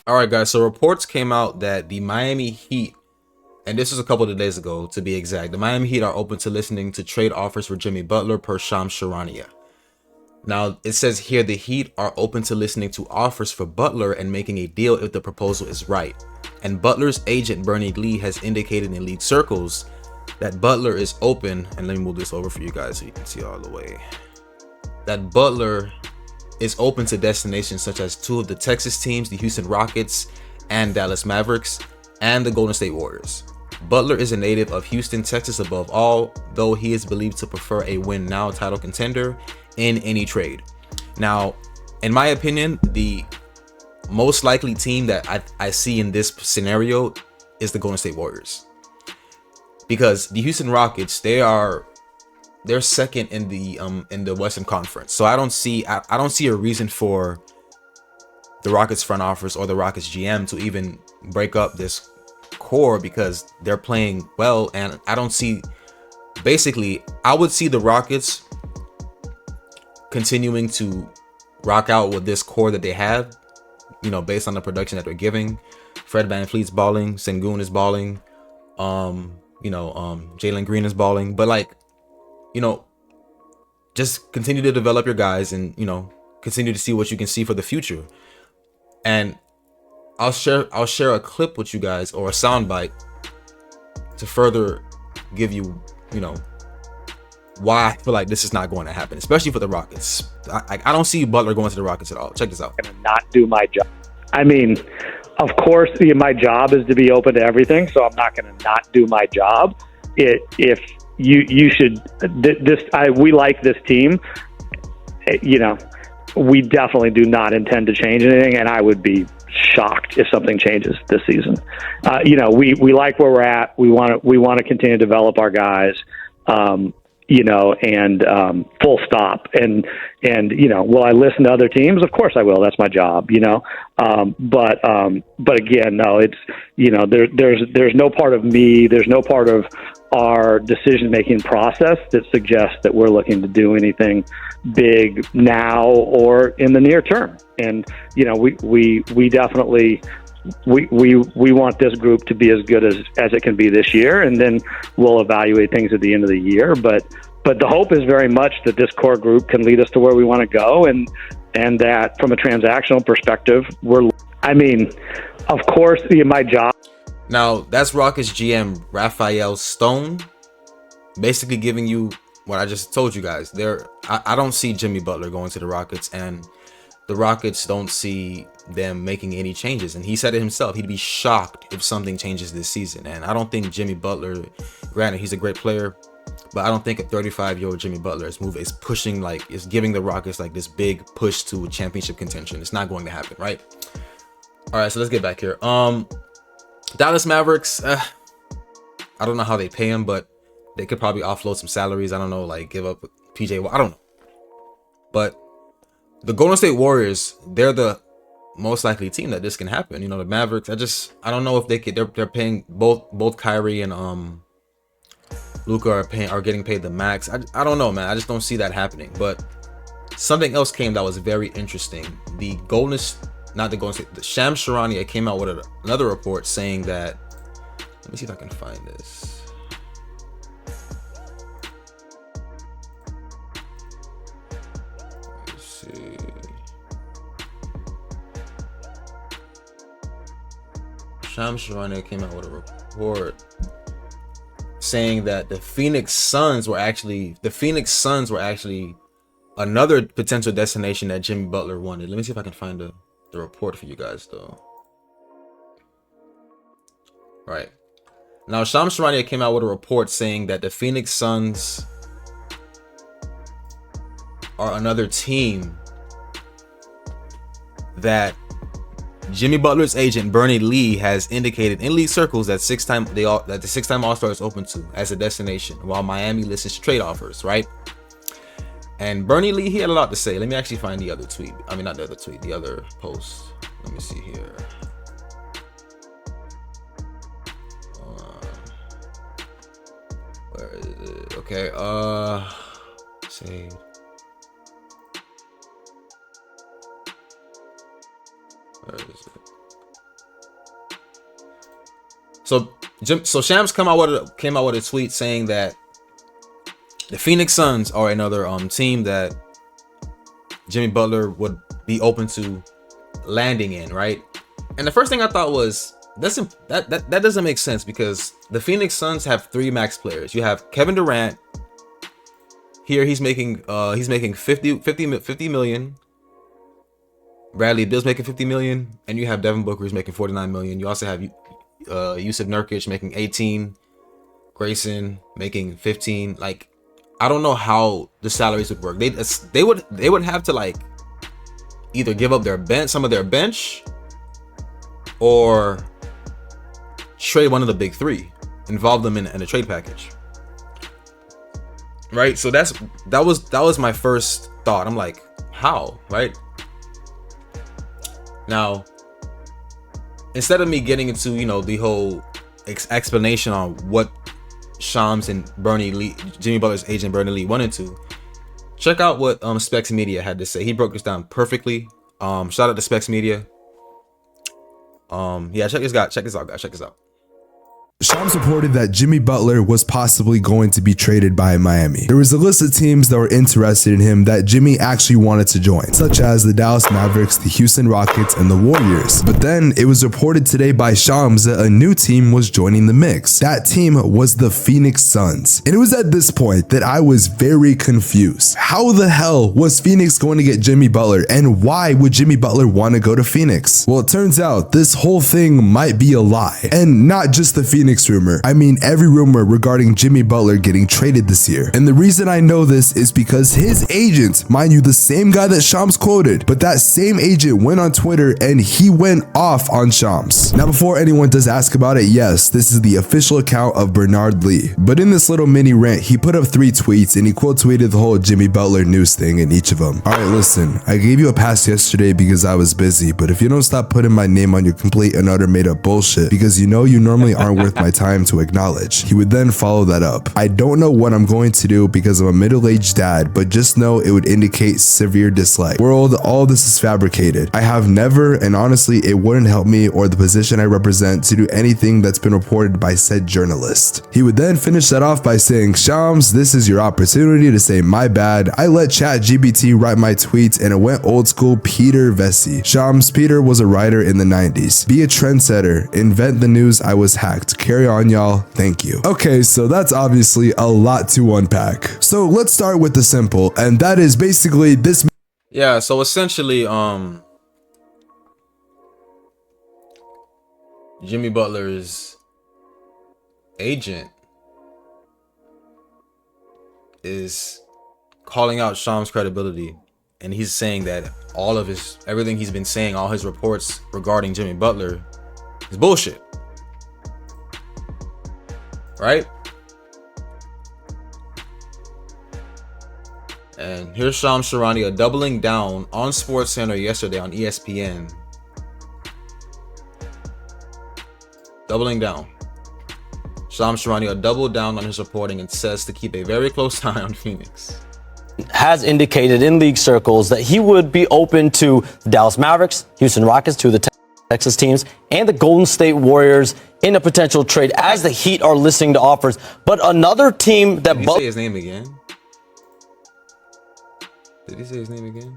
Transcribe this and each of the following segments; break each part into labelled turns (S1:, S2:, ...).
S1: All right, guys. So reports came out that the Miami Heat, and this was a couple of days ago to be exact, the Miami Heat are open to listening to trade offers for Jimmy Butler per Shams Charania. Now, it says here the Heat are open to listening to offers for Butler and making a deal if the proposal is right. And Butler's agent, Bernie Lee, has indicated in league circles that Butler is open, and let me move this over for you guys so you can see all the way, that Butler is open to destinations such as two of the Texas teams, the Houston Rockets and Dallas Mavericks, and the Golden State Warriors. Butler is a native of Houston, Texas above all, though he is believed to prefer a win-now title contender in any trade. Now, in my opinion, the most likely team that I see in this scenario is the Golden State Warriors. Because the Houston Rockets, they're second in the Western Conference. So I don't see a reason for the Rockets front office or the Rockets GM to even break up this core because they're playing well, and I don't see, basically I would see the Rockets continuing to rock out with this core that they have, based on the production that they're giving. Fred VanVleet's balling, Sengun is balling, Jalen Green is balling, but just continue to develop your guys and, continue to see what you can see for the future. And I'll share a clip with you guys, or a soundbite, to further give you, why I feel like this is not going to happen, especially for the Rockets. I don't see Butler going to the Rockets at all. Check this out.
S2: I'm gonna not do my job. I mean, of course, my job is to be open to everything, so I'm not going to not do my job. If you should, we like this team. We definitely do not intend to change anything, and I would be shocked if something changes this season. We like where we're at. We want to continue to develop our guys. Full stop. And will I listen to other teams? Of course I will. That's my job, But again, no, it's, there's no part of me, there's no part of our decision-making process that suggests that we're looking to do anything big now or in the near term. And, we definitely, we want this group to be as good as it can be this year, and then we'll evaluate things at the end of the year. But the hope is very much that this core group can lead us to where we want to go, and that from a transactional perspective, of course, my job.
S1: Now, that's Rockets GM Raphael Stone basically giving you what I just told you guys. I don't see Jimmy Butler going to the Rockets, and the Rockets don't see them making any changes. And he said it himself, he'd be shocked if something changes this season. And I don't think Jimmy Butler, granted he's a great player, but I don't think a 35-year-old Jimmy Butler is pushing, is giving the Rockets this big push to championship contention. It's not going to happen, right? All right, so let's get back here. Dallas Mavericks, I don't know how they pay him, but they could probably offload some salaries. I don't know, give up PJ. I don't know. But the Golden State Warriors, they're the most likely team that this can happen. The Mavericks, I don't know if they could. They're paying both Kyrie and Luka are getting paid the max. I don't know, man. I just don't see that happening. But something else came that was very interesting. The Shams Charania came out with another report saying that. Let me see if I can find this. Shams Charania came out with a report saying that the Phoenix Suns were actually another potential destination that Jimmy Butler wanted. Let me see if I can find the report for you guys, though. Right now, Shams Charania came out with a report saying that the Phoenix Suns are another team that Jimmy Butler's agent Bernie Lee has indicated in league circles that the six-time All-Star is open to as a destination, while Miami listens to trade offers, right? And Bernie Lee, he had a lot to say. Let me actually find the other tweet. I mean, not the other tweet, the other post. Let me see here. Where is it? Okay. Say. Where is it? So Shams came out with a tweet saying that the Phoenix Suns are another team that Jimmy Butler would be open to landing in, right? And the first thing I thought was that doesn't make sense, because the Phoenix Suns have 3 max players. You have Kevin Durant. Here he's making 50 million. Bradley Beal's making 50 million, and you have Devin Booker who's making 49 million. You also have Yusuf Nurkic making 18, Grayson making 15. Like, I don't know how the salaries would work. They would have to like either give up some of their bench, or trade one of the big 3, involve them in a trade package, right? So that was my first thought. I'm like, how, right? Now, instead of me getting into the whole explanation on what Shams and Bernie Lee, Jimmy Butler's agent Bernie Lee, went into, check out what Specs Media had to say. He broke this down perfectly. Shout out to Specs Media. Yeah, check this out, guys. Check this out.
S3: Shams reported that Jimmy Butler was possibly going to be traded by Miami. There was a list of teams that were interested in him that Jimmy actually wanted to join, such as the Dallas Mavericks, the Houston Rockets, and the Warriors. But then it was reported today by Shams that a new team was joining the mix. That team was the Phoenix Suns. And it was at this point that I was very confused. How the hell was Phoenix going to get Jimmy Butler, and why would Jimmy Butler want to go to Phoenix? Well, it turns out this whole thing might be a lie, and not just the Phoenix rumor. I mean every rumor regarding Jimmy Butler getting traded this year. And the reason I know this is because his agent, mind you, the same guy that Shams quoted, but that same agent went on Twitter and he went off on Shams. Now, before anyone does ask about it, yes, this is the official account of Bernard Lee. But in this little mini rant, he put up 3 tweets and he quote tweeted the whole Jimmy Butler news thing in each of them. All right, listen, I gave you a pass yesterday because I was busy, but if you don't stop putting my name on your complete and utter made up bullshit, because you normally aren't worth my time to acknowledge. He would then follow that up. I don't know what I'm going to do because I'm a middle-aged dad, but just know it would indicate severe dislike. World, all this is fabricated. I have never, and honestly, it wouldn't help me or the position I represent to do anything that's been reported by said journalist. He would then finish that off by saying, Shams, this is your opportunity to say my bad. I let ChatGPT write my tweets and it went old school Peter Vesey. Shams, Peter was a writer in the 90s. Be a trendsetter. Invent the news I was hacked. Carry on, y'all. Thank you. Okay, so that's obviously a lot to unpack. So let's start with the simple, and that is basically this.
S1: Yeah, so essentially, Jimmy Butler's agent is calling out Shams' credibility, and he's saying that everything he's been saying, all his reports regarding Jimmy Butler, is bullshit. Right? And here's Shams Charania doubling down on SportsCenter yesterday on ESPN. Doubling down. Shams Charania doubled down on his reporting and says to keep a very close eye on Phoenix.
S4: Has indicated in league circles that he would be open to the Dallas Mavericks, Houston Rockets, to the Texas teams, and the Golden State Warriors in a potential trade, as the Heat are listening to offers. But another team that
S1: Did he say his name again? Did he say his name again?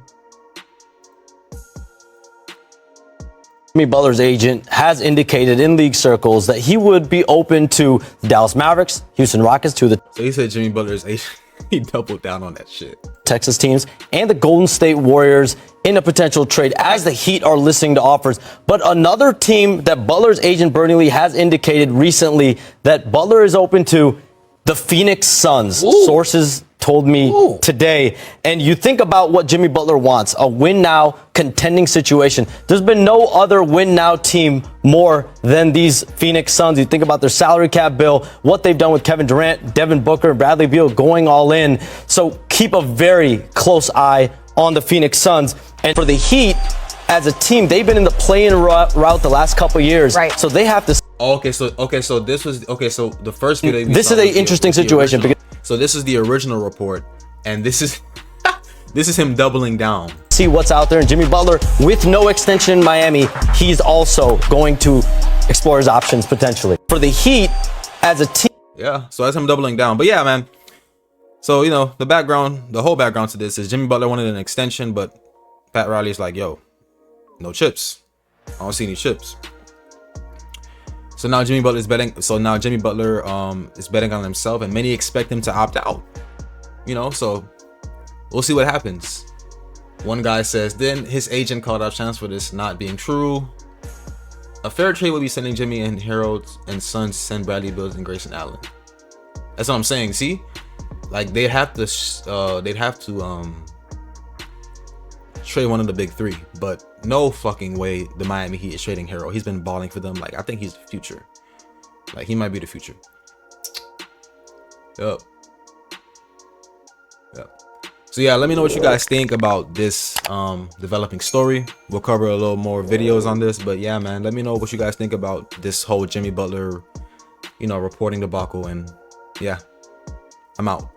S4: Jimmy Butler's agent has indicated in league circles that he would be open to the Dallas Mavericks, Houston Rockets, to the
S1: So he said Jimmy Butler's agent. He doubled down on that shit.
S4: Texas teams, and the Golden State Warriors in a potential trade, as the Heat are listening to offers. But another team that Butler's agent Bernie Lee has indicated recently that Butler is open to, the Phoenix Suns.
S1: Ooh.
S4: Sources told me today. And you think about what Jimmy Butler wants, a win-now contending situation. There's been no other win-now team more than these Phoenix Suns. You think about their salary cap bill, what they've done with Kevin Durant, Devin Booker, and Bradley Beal going all in. So keep a very close eye on the Phoenix Suns. And for the Heat, as a team, they've been in the play-in route the last couple of years.
S5: Right.
S4: So they have to...
S1: So the first video
S4: This is an interesting situation because
S1: so this is the original report, and this is this is him doubling down.
S4: See what's out there. And Jimmy Butler, with no extension in Miami, he's also going to explore his options potentially. For the Heat, as a team,
S1: Yeah, so that's him doubling down. But yeah, man. So, you know, the whole background to this is Jimmy Butler wanted an extension, but Pat Riley's like, yo, no chips. I don't see any chips. So now Jimmy Butler is betting. So now Jimmy Butler is betting on himself, and many expect him to opt out. You know, so we'll see what happens. One guy says, then his agent called out chance for this not being true. A fair trade would be sending Jimmy and Harold and Sons send Bradley Beal and Grayson Allen. That's what I'm saying. See, like they'd have to trade one of the big three, but no fucking way the Miami Heat is trading Harold. He's been balling for them. Like, I think he's the future. Like, he might be the future. Yep. So yeah, let me know what you guys think about this developing story. We'll cover a little more videos on this, but yeah, man, let me know what you guys think about this whole Jimmy Butler, you know, reporting debacle. And yeah, I'm out.